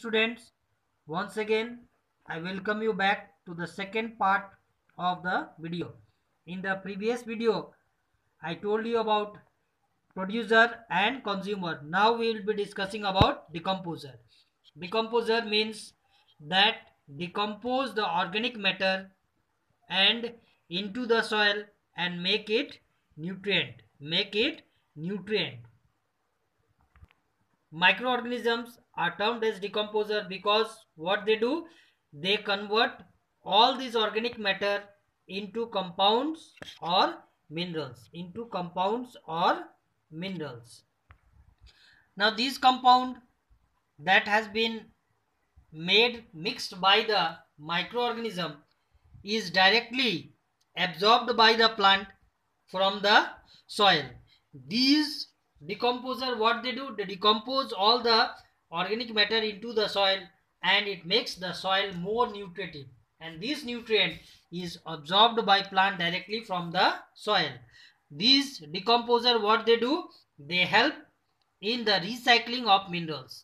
students, once again I welcome you back to the second part of the video. In the previous video I told you about producer and consumer. Now we will be discussing about decomposer. Decomposer means that decompose the organic matter and into the soil and make it nutrient. Microorganisms are termed as decomposer because what they do, they convert all this organic matter into compounds or minerals. Now this compound that has been mixed by the microorganism is directly absorbed by the plant from the soil. These decomposer, what they do, they decompose all the organic matter into the soil and it makes the soil more nutritive, and this nutrient is absorbed by plant directly from the soil. These decomposer, what they do, they help in the recycling of minerals.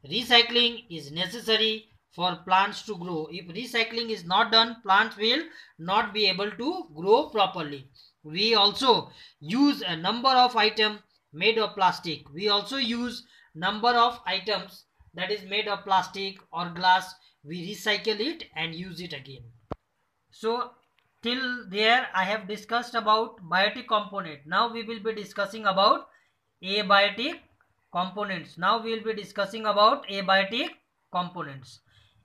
Recycling is necessary for plants to grow. If recycling is not done, plants will not be able to grow properly. We also use a number of items made of plastic. We also use number of items that is made of plastic or glass. We recycle it and use it again. So till there I have discussed about biotic component. Now we will be discussing about abiotic components.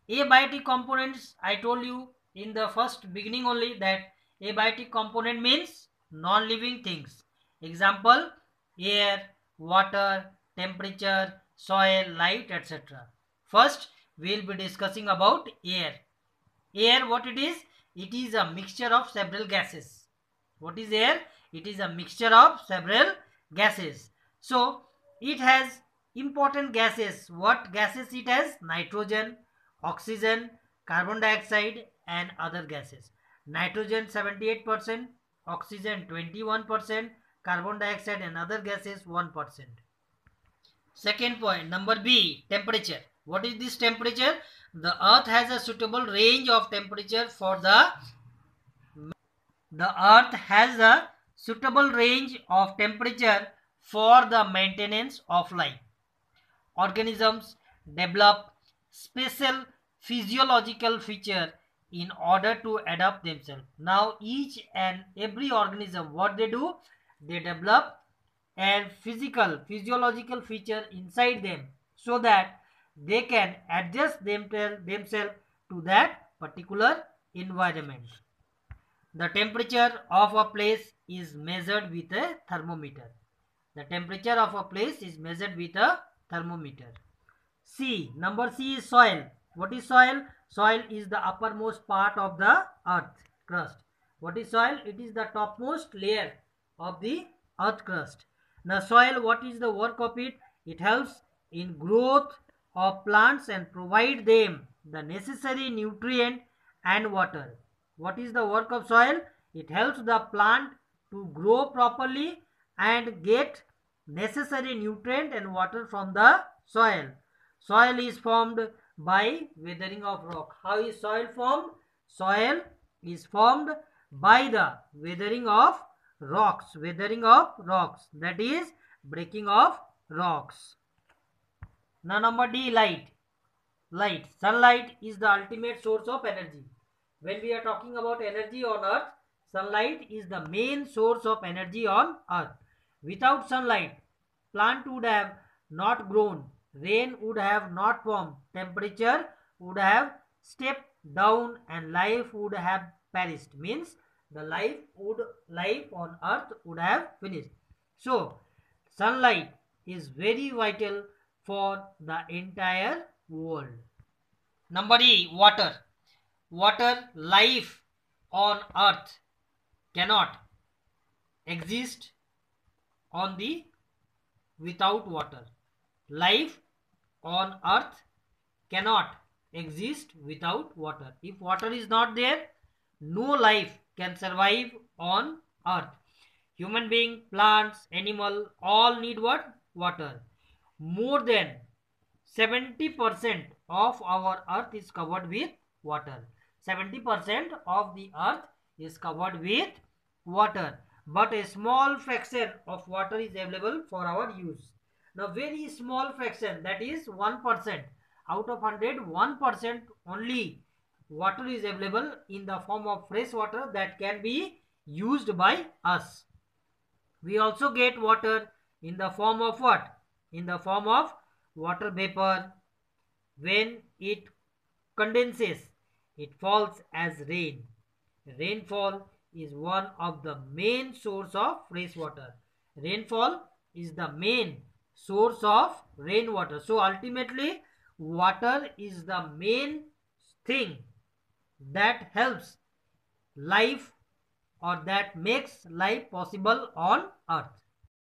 Abiotic components, I told you in the first beginning only that abiotic component means non-living things. Example, air, water, temperature, soil, light, etc. First we will be discussing about air. Air, what it is? It is a mixture of several gases. What is air? It is a mixture of several gases. So it has important gases. What gases it has? Nitrogen, oxygen, carbon dioxide and other gases. Nitrogen 78%, oxygen 21%, carbon dioxide and other gases 1%. Second point, number B, temperature. What is this temperature? The earth has a suitable range of temperature for the maintenance of life. Organisms develop special physiological feature in order to adapt themselves. Now each and every organism, what they do, they develop a physiological feature inside them so that they can adjust themselves to that particular environment. The temperature of a place is measured with a thermometer. C. Number C is soil. What is soil? Soil is the uppermost part of the earth crust. What is soil? It is the topmost layer of the earth crust. Now soil, what is the work of it? It helps in growth of plants and provide them the necessary nutrient and water. What is the work of soil? It helps the plant to grow properly and get necessary nutrient and water from the soil. Soil is formed by weathering of rock. How is soil formed? Soil is formed by the weathering of rocks. That is breaking of rocks. Now number D, light. Sunlight is the ultimate source of energy. When we are talking about energy on earth, sunlight is the main source of energy on earth. Without sunlight, plant would have not grown, rain would have not formed, temperature would have stepped down and life would have perished. Means the life on earth would have finished. So sunlight is very vital for the entire world. Number E, water. Life on earth cannot exist without water. Life on earth cannot exist without water. If water is not there, no life can survive on earth. Human being, plants, animal, all need what? Water. More than 70% of our earth is covered with water. 70% of the earth is covered with water, but a small fraction of water is available for our use. Now, very small fraction, that is 1%. Out of 100, 1% only water is available in the form of fresh water that can be used by us. We also get water in the form of what? In the form of water vapor. When it condenses, it falls as rain. Rainfall is one of the main source of fresh water. Rainfall is the main source of rainwater. So ultimately, water is the main thing that helps life, or that makes life possible on earth.